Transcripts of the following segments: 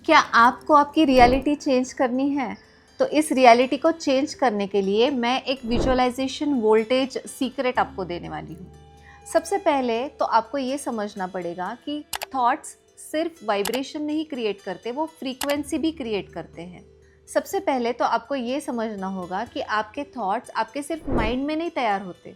क्या आपको आपकी रियलिटी चेंज करनी है? तो इस रियलिटी को चेंज करने के लिए मैं एक विजुअलाइजेशन वोल्टेज सीक्रेट आपको देने वाली हूँ। सबसे पहले तो आपको ये समझना पड़ेगा कि थॉट्स सिर्फ वाइब्रेशन नहीं क्रिएट करते, वो फ्रीक्वेंसी भी क्रिएट करते हैं। सबसे पहले तो आपको ये समझना होगा कि आपके थॉट्स आपके सिर्फ माइंड में नहीं तैयार होते,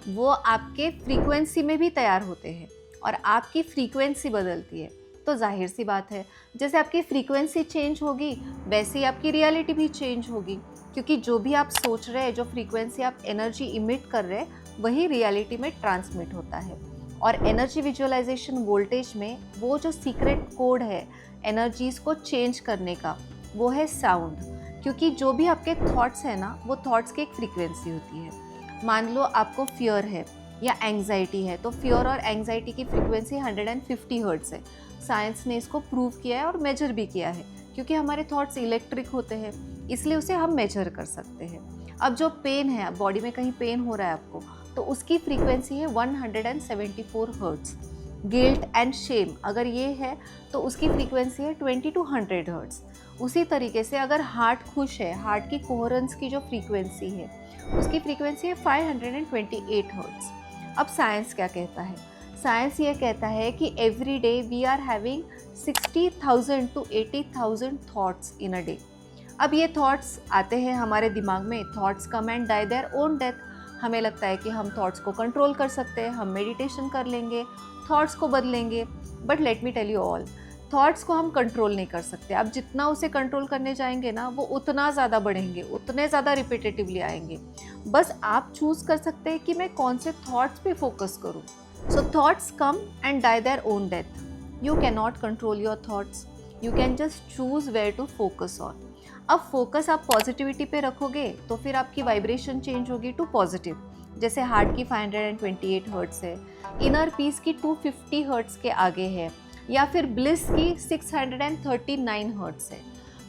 वो आपके फ्रीक्वेंसी में भी तैयार होते हैं और आपकी फ्रीक्वेंसी बदलती है। तो जाहिर सी बात है, जैसे आपकी फ्रीक्वेंसी चेंज होगी वैसे ही आपकी रियलिटी भी चेंज होगी, क्योंकि जो भी आप सोच रहे हैं, जो फ्रीक्वेंसी आप एनर्जी इमिट कर रहे हैं, वही रियलिटी में ट्रांसमिट होता है। और एनर्जी विजुअलाइजेशन वोल्टेज में वो जो सीक्रेट कोड है एनर्जीज़ को चेंज करने का, वो है साउंड। क्योंकि जो भी आपके थॉट्स हैं ना, वो थॉट्स की एक फ्रीक्वेंसी होती है। मान लो आपको फियर है या एंग्जाइटी है, तो फियर और एंग्जाइटी की फ्रीक्वेंसी 150 हर्ट्ज़ है। साइंस ने इसको प्रूव किया है और मेजर भी किया है, क्योंकि हमारे थॉट्स इलेक्ट्रिक होते हैं, इसलिए उसे हम मेजर कर सकते हैं। अब जो पेन है, बॉडी में कहीं पेन हो रहा है आपको, तो उसकी फ्रीक्वेंसी है 174 हर्ट्ज़। गिल्ट एंड शेम अगर ये है तो उसकी फ्रीक्वेंसी है 20 to 100 हर्ट्ज़। उसी तरीके से अगर हार्ट खुश है, हार्ट की कोहरेंस की जो फ्रीक्वेंसी है उसकी फ्रीक्वेंसी है 528 हर्ट्ज़। अब साइंस क्या कहता है? साइंस ये कहता है कि every day we are having 60,000 to 80,000 thoughts in a day. अब ये थॉट्स आते हैं हमारे दिमाग में, thoughts come and die their own death. हमें लगता है कि हम थॉट्स को कंट्रोल कर सकते हैं, हम मेडिटेशन कर लेंगे, थॉट्स को बदलेंगे। But let me tell you all, thoughts को हम कंट्रोल नहीं कर सकते। आप जितना उसे कंट्रोल करने जाएंगे ना, वो उतना ज़्यादा बढ़ेंगे, उतने ज़्यादा रिपीटेटिवली आएंगे। बस आप चूज़ कर सकते हैं कि मैं कौन से थॉट्स पे फोकस करूँ। So thoughts come and die their own death. You can not control your thoughts, you can just choose where to focus on. अब फोकस आप पॉजिटिविटी पे रखोगे तो फिर आपकी वाइब्रेशन चेंज होगी टू पॉजिटिव। जैसे हार्ट की 528 हर्ट्ज़ है, इनर पीस की 250 हर्ट्ज़ के आगे है, या फिर ब्लिस की 639 हर्ट्ज़ है।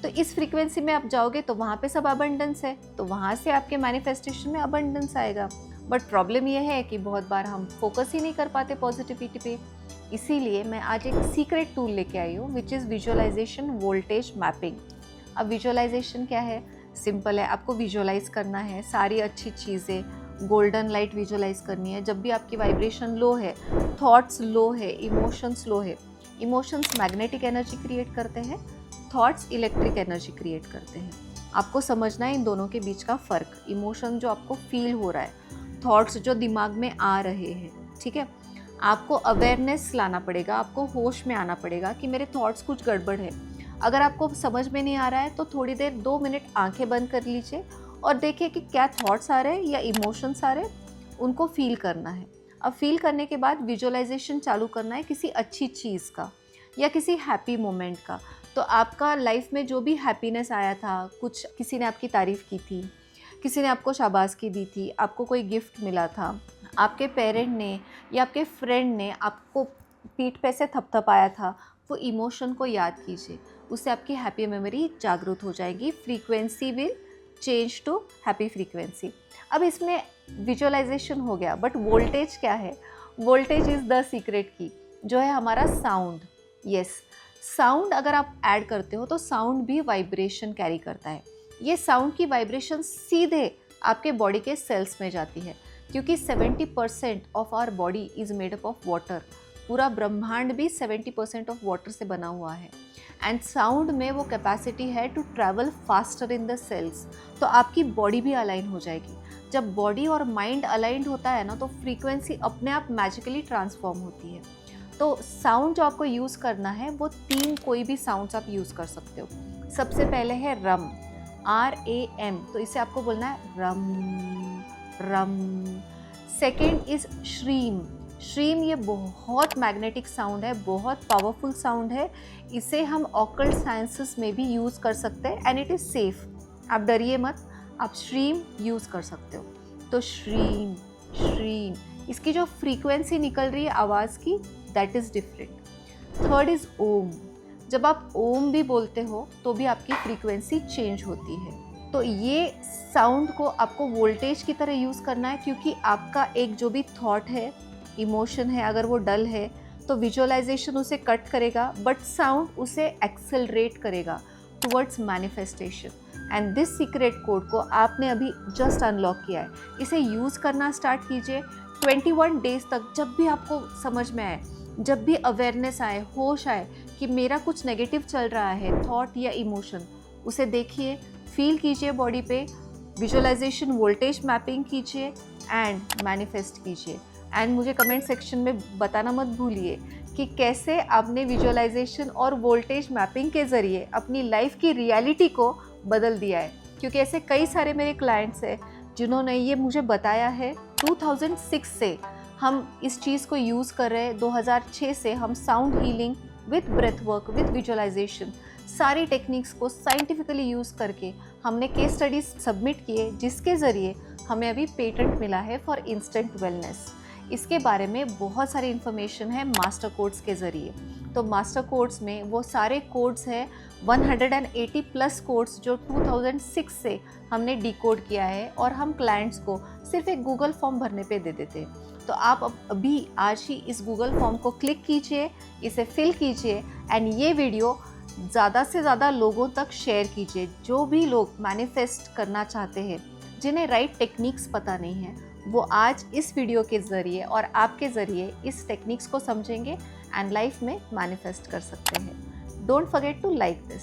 तो इस फ्रीक्वेंसी में आप जाओगे तो वहाँ पे सब अबंडेंस है, तो वहाँ से आपके मैनिफेस्टेशन में अबंडेंस आएगा। बट प्रॉब्लम यह है कि बहुत बार हम फोकस ही नहीं कर पाते पॉजिटिविटी पे। इसीलिए मैं आज एक सीक्रेट टूल लेके आई हूँ, which is visualisation voltage mapping. अब विजुअलाइजेशन क्या है? सिंपल है, आपको विजुअलाइज करना है सारी अच्छी चीज़ें। गोल्डन लाइट विजुअलाइज करनी है। जब भी आपकी वाइब्रेशन लो है, थॉट्स लो है, इमोशंस लो है, इमोशंस मैग्नेटिक एनर्जी क्रिएट करते हैं, थॉट्स इलेक्ट्रिक एनर्जी क्रिएट करते हैं। आपको समझना है इन दोनों के बीच का फ़र्क। इमोशन जो आपको फील हो रहा है, थॉट्स जो दिमाग में आ रहे हैं, ठीक है? आपको अवेयरनेस लाना पड़ेगा, आपको होश में आना पड़ेगा कि मेरे थॉट्स कुछ गड़बड़ है। अगर आपको समझ में नहीं आ रहा है तो थोड़ी देर 2 मिनट आंखें बंद कर लीजिए और देखिए कि क्या थॉट्स आ रहे हैं या इमोशंस आ रहे हैं, उनको फील करना है। अब फील करने के बाद विजुअलाइजेशन चालू करना है किसी अच्छी चीज़ का या किसी हैप्पी मोमेंट का। तो आपका लाइफ में जो भी हैप्पीनेस आया था, कुछ किसी ने आपकी तारीफ़ की थी, किसी ने आपको शाबाशी दी थी, आपको कोई गिफ्ट मिला था, आपके पेरेंट ने या आपके फ्रेंड ने आपको पीठ पे से थपथपाया था, वो इमोशन को याद कीजिए। उससे आपकी हैप्पी मेमोरी जागरूक हो जाएगी। Frequency will change to happy frequency. अब इसमें विजुअलाइजेशन हो गया, बट वोल्टेज क्या है? वोल्टेज इज़ द सीक्रेट की, जो है हमारा साउंड। यस, साउंड अगर आप ऐड करते हो तो साउंड भी वाइब्रेशन कैरी करता है। ये साउंड की वाइब्रेशन सीधे आपके बॉडी के सेल्स में जाती है, क्योंकि 70% of our body is made up of water. पूरा ब्रह्मांड भी 70% ऑफ वाटर से बना हुआ है। एंड साउंड में वो कैपेसिटी है to travel faster in the cells. तो आपकी बॉडी भी अलाइन हो जाएगी। जब बॉडी और माइंड अलाइंड होता है ना, तो फ्रीक्वेंसी अपने आप मैजिकली ट्रांसफॉर्म होती है। तो साउंड जो आपको यूज़ करना है, वो 3 कोई भी साउंड्स आप यूज़ कर सकते हो। सबसे पहले है रम, RAM, तो इसे आपको बोलना है रम रम। सेकेंड इज़ श्रीम। श्रीम ये बहुत मैग्नेटिक साउंड है, बहुत पावरफुल साउंड है। इसे हम ऑकल्ट साइंसेस में भी यूज़ कर सकते हैं एंड इट इज़ सेफ। आप डरिए मत, आप श्रीम यूज़ कर सकते हो। तो श्रीम श्रीम, इसकी जो फ्रीक्वेंसी निकल रही है आवाज़ की, that is different. Third is Om. जब आप ओम भी बोलते हो तो भी आपकी फ्रीक्वेंसी चेंज होती है। तो ये साउंड को आपको वोल्टेज की तरह यूज़ करना है, क्योंकि आपका एक जो भी थॉट है, इमोशन है, अगर वो डल है तो विजुअलाइजेशन उसे कट करेगा, बट साउंड उसे एक्सेलरेट करेगा towards manifestation. And this secret code को आपने अभी जस्ट अनलॉक किया है, इसे यूज़ करना स्टार्ट कीजिए 21 डेज तक। जब भी आपको समझ में आए, जब भी अवेयरनेस आए, होश आए कि मेरा कुछ नेगेटिव चल रहा है, थॉट या इमोशन, उसे देखिए, फील कीजिए बॉडी पे, विजुअलाइजेशन वोल्टेज मैपिंग कीजिए एंड मैनिफेस्ट कीजिए। एंड मुझे कमेंट सेक्शन में बताना मत भूलिए कि कैसे आपने विजुअलाइजेशन और वोल्टेज मैपिंग के ज़रिए अपनी लाइफ की रियलिटी को बदल दिया है। क्योंकि ऐसे कई सारे मेरे क्लाइंट्स हैं जिन्होंने ये मुझे बताया है। 2006 से हम इस चीज़ को यूज़ कर रहे हैं। 2006 से हम sound healing with breath work with visualisation सारी टेक्निक्स को साइंटिफिकली यूज़ करके हमने केस स्टडीज सबमिट किए, जिसके ज़रिए हमें अभी पेटेंट मिला है फॉर इंस्टेंट वेलनेस। इसके बारे में बहुत सारी इन्फॉर्मेशन है मास्टर कोड्स के ज़रिए। तो मास्टर कोड्स में वो सारे कोड्स हैं 180 प्लस कोड्स जो 2006 से हमने डिकोड किया है और हम क्लाइंट्स को सिर्फ एक गूगल फॉर्म भरने पे दे देते हैं। तो आप अभी आज ही इस गूगल फॉर्म को क्लिक कीजिए, इसे फिल कीजिए एंड ये वीडियो ज़्यादा से ज़्यादा लोगों तक शेयर कीजिए। जो भी लोग मैनिफेस्ट करना चाहते हैं, जिन्हें राइट टेक्निक्स पता नहीं है, वो आज इस वीडियो के ज़रिए और आपके ज़रिए इस टेक्निक्स को समझेंगे एंड लाइफ में मैनिफेस्ट कर सकते हैं। Don't forget to like this.